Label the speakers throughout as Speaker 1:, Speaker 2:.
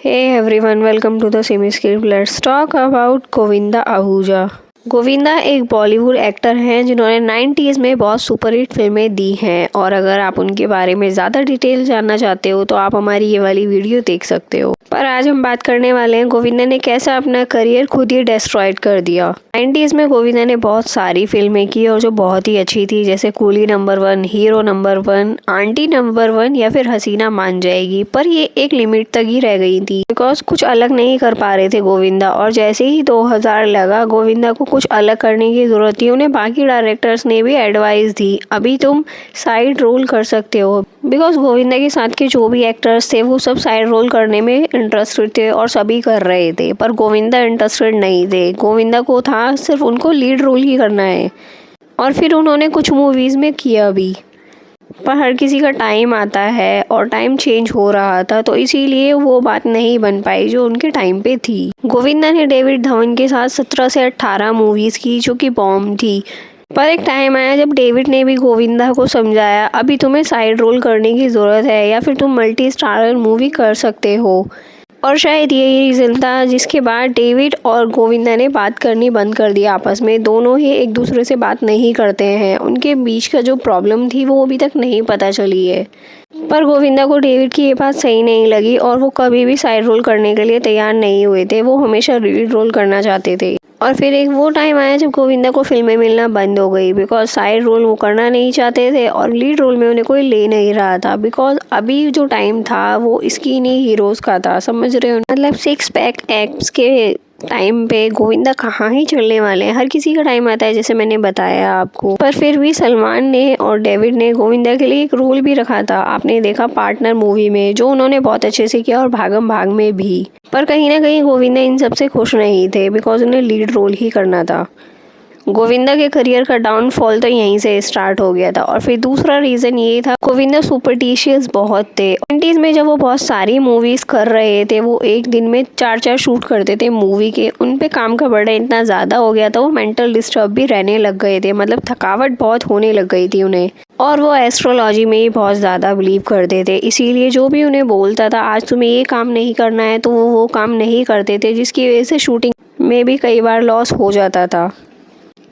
Speaker 1: Hey everyone, welcome to the Semi Script. Let's talk about Govinda Ahuja. Govinda एक Bollywood actor हैं जिन्होंने 90s में बहुत सुपरहिट फिल्में दी हैं और अगर आप उनके बारे में ज़्यादा डिटेल जानना चाहते हो तो आप हमारी ये वाली वीडियो देख सकते हो। पर आज हम बात करने वाले हैं गोविंदा ने कैसा अपना करियर खुद ही डिस्ट्रॉयड कर दिया। 90s में गोविंदा ने बहुत सारी फिल्में की और जो बहुत ही अच्छी थी, जैसे coolie number 1, hero number 1, aunty number 1 या फिर हसीना मान जाएगी। पर ये एक लिमिट तक ही रह गई थी बिकॉज कुछ अलग नहीं कर पा रहे थे गोविंदा। और जैसे ही 2000 लगा, गोविंदा को कुछ अलग करने की ज़रूरत थी। उन्हें बाकी डायरेक्टर्स ने भी एडवाइस दी, अभी तुम साइड रोल कर सकते हो। बिकॉज गोविंदा के साथ के जो भी एक्टर्स थे वो सब साइड रोल करने में इंटरेस्टेड थे और सभी कर रहे थे, पर गोविंदा इंटरेस्टेड नहीं थे। गोविंदा को था सिर्फ उनको लीड रोल ही करना है और फिर उन्होंने कुछ मूवीज़ में किया भी। पर हर किसी का टाइम आता है और टाइम चेंज हो रहा था, तो इसीलिए वो बात नहीं बन पाई जो उनके टाइम पे थी। गोविंदा ने डेविड धवन के साथ 17 से 18 मूवीज़ की जो कि बॉम्ब थी। पर एक टाइम आया जब डेविड ने भी गोविंदा को समझाया, अभी तुम्हें साइड रोल करने की ज़रूरत है या फिर तुम मल्टी स्टारर मूवी कर सकते हो। और शायद यही रीज़न था जिसके बाद डेविड और गोविंदा ने बात करनी बंद कर दी आपस में। दोनों ही एक दूसरे से बात नहीं करते हैं। उनके बीच का जो प्रॉब्लम थी वो अभी तक नहीं पता चली है। पर गोविंदा को डेविड की ये बात सही नहीं लगी और वो कभी भी साइड रोल करने के लिए तैयार नहीं हुए थे। वो हमेशा लीड रोल करना चाहते थे। और फिर एक वो टाइम आया जब गोविंदा को फिल्में मिलना बंद हो गई बिकॉज साइड रोल वो करना नहीं चाहते थे और लीड रोल में उन्हें कोई ले नहीं रहा था। बिकॉज अभी जो टाइम था वो स्किनी हीरोज़ का था, समझ रहे हो, मतलब 6 पैक एब्स के टाइम पे गोविंदा कहाँ ही चलने वाले हैं। हर किसी का टाइम आता है जैसे मैंने बताया आपको। पर फिर भी सलमान ने और डेविड ने गोविंदा के लिए एक रोल भी रखा था। आपने देखा पार्टनर मूवी में, जो उन्होंने बहुत अच्छे से किया, और भागम भाग में भी। पर कहीं ना कहीं गोविंदा इन सबसे खुश नहीं थे बिकॉज उन्हें लीड रोल ही करना था। गोविंदा के करियर का डाउनफॉल तो यहीं से स्टार्ट हो गया था। और फिर दूसरा रीज़न ये था, गोविंदा सुपरटिशियस बहुत थे। 90s में जब वो बहुत सारी मूवीज़ कर रहे थे, वो एक दिन में 4-4 शूट करते थे मूवी के। उन पे काम का बर्डन इतना ज़्यादा हो गया था, वो मेंटल डिस्टर्ब भी रहने लग गए थे, मतलब थकावट बहुत होने लग गई थी उन्हें। और वो एस्ट्रोलॉजी में ही बहुत ज़्यादा बिलीव करते थे, इसीलिए जो भी उन्हें बोलता था आज तुम्हें ये काम नहीं करना है, तो वो काम नहीं करते थे, जिसकी वजह से शूटिंग में भी कई बार लॉस हो जाता था।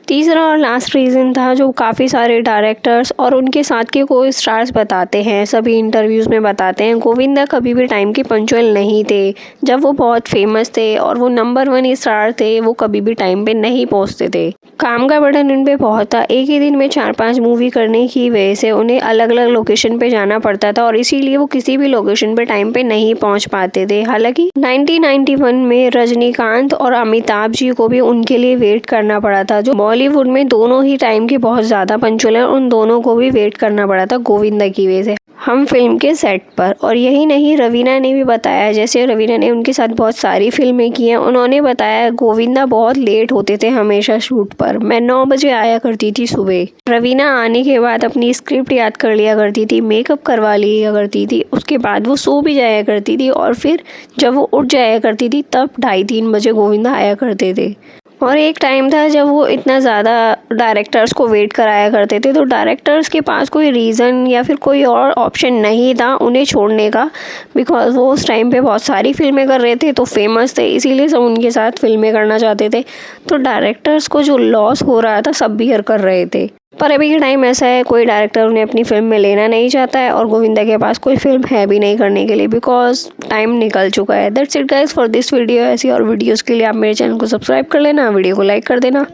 Speaker 1: तीसरा और लास्ट रीज़न था, जो काफ़ी सारे डायरेक्टर्स और उनके साथ के को स्टार्स बताते हैं, सभी इंटरव्यूज़ में बताते हैं, गोविंदा कभी भी टाइम के पंक्चुअल नहीं थे। जब वो बहुत फेमस थे और वो नंबर 1 स्टार थे, वो कभी भी टाइम पे नहीं पहुंचते थे। काम का बर्डन उन पे बहुत था। एक ही दिन में 4-5 मूवी करने की वजह से उन्हें अलग अलग लोकेशन पे जाना पड़ता था और इसीलिए वो किसी भी लोकेशन पे टाइम पे नहीं पहुंच पाते थे। हालांकि 1991 में रजनीकांत और अमिताभ जी को भी उनके लिए वेट करना पड़ा था, जो बॉलीवुड में दोनों ही टाइम के बहुत ज़्यादा पंक्चुअल हैं। उन दोनों को भी वेट करना पड़ा था गोविंदा की वजह से हम फिल्म के सेट पर। और यही नहीं, रवीना ने भी बताया, जैसे रवीना ने उनके साथ बहुत सारी फिल्में की हैं, उन्होंने बताया गोविंदा बहुत लेट होते थे हमेशा शूट पर। मैं 9 बजे आया करती थी सुबह। रवीना आने के बाद अपनी स्क्रिप्ट याद कर लिया करती थी, मेकअप करवा लिया करती थी, उसके बाद वो सो भी जाया करती थी और फिर जब वो उठ जाया करती थी तब 2:30-3 बजे गोविंदा आया करते थे। और एक टाइम था जब वो इतना ज़्यादा डायरेक्टर्स को वेट कराया करते थे, तो डायरेक्टर्स के पास कोई रीज़न या फिर कोई और ऑप्शन नहीं था उन्हें छोड़ने का, बिकॉज वो उस टाइम पे बहुत सारी फिल्में कर रहे थे, तो फेमस थे, इसीलिए सब उनके साथ फिल्में करना चाहते थे। तो डायरेक्टर्स को जो लॉस हो रहा था सब बियर कर रहे थे। पर अभी के टाइम ऐसा है, कोई डायरेक्टर उन्हें अपनी फिल्म में लेना नहीं चाहता है और गोविंदा के पास कोई फिल्म है भी नहीं करने के लिए, बिकॉज टाइम निकल चुका है। That's it guys for this video. ऐसी और वीडियोस के लिए आप मेरे चैनल को सब्सक्राइब कर लेना, वीडियो को लाइक कर देना।